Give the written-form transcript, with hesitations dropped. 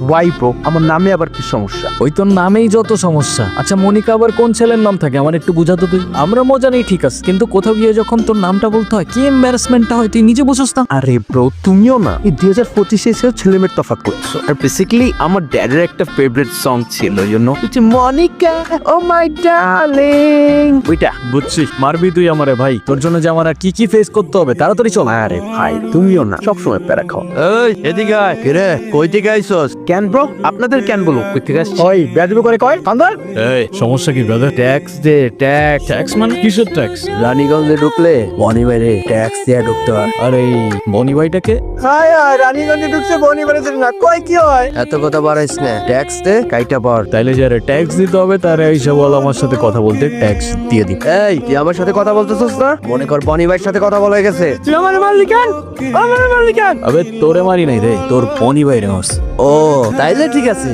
Y bro, আমার নামে আবার কি সমস্যা? ওই তোর নামেই যত সমস্যা। আচ্ছা মনিকা আবার কোন ছেলের নাম থাকে আমার একটু বুঝাতো তুই। আমরা মজা নেই ঠিক আছে, কিন্তু কোথাও গিয়ে যখন তোর নামটা বলতে হয় কি এম্বারাসমেন্টটা হয় তুই নিজে বুঝোস না। আরে ব্রো, তুমিও না এই 2025 এসেও ছেলেমেয়ের তফাৎ করছো। আর বেসিক্যালি আমার ড্যাডের একটা ফেভারিট সং ছিল, মনিকা ও মাই ডার্লিং, ওইটা। বুঝছি, মারবি তুই আমারে ভাই। তোর জন্য যে আমার আর কি কি ফেস করতে হবে, তাড়াতাড়ি চল। আরে ভাই, তুমিও না সবসময় প্যারা খাও। এই এদিকে আয়। কিরে কই থেকে আইছস? কেন ব্রো, আপনাদের কেন বলো? কই থেকে আসছি? ওই বেয়াদবি করে কয় কান্দার। এই সমস্যা কি ব্রাদার? ট্যাক্স দে ট্যাক্স। ট্যাক্স মানে কিসের ট্যাক্স? রানীগঞ্জে ঢুকলে বনি বাইরে ট্যাক্স দিয়ে ঢুকতে হয়। আরে বনি ভাইটাকে হাই হাই, রানীগঞ্জে ঢুকছে বনি বেড়েছে না, কই কি হয়? এত কথা বাড়াইস না, ট্যাক্স দে কাইটা পর। তাইলে যারা ট্যাক্স দিতে হবে তারা এইসব বল আমার সাথে কথা বলতে ট্যাক্স দিয়ে দিবে। এই তুই আমার সাথে কথা বলতেছস না? মনে কর বনি ভাইয়ের সাথে কথা বলা হয়ে গেছে। তুই আমার মারলি কেন? আমার মারলি কেন? আবে তোরে মারি নাই রে, তোর বনি ভাইরে মারছে। ও তাইলে ঠিক আছে।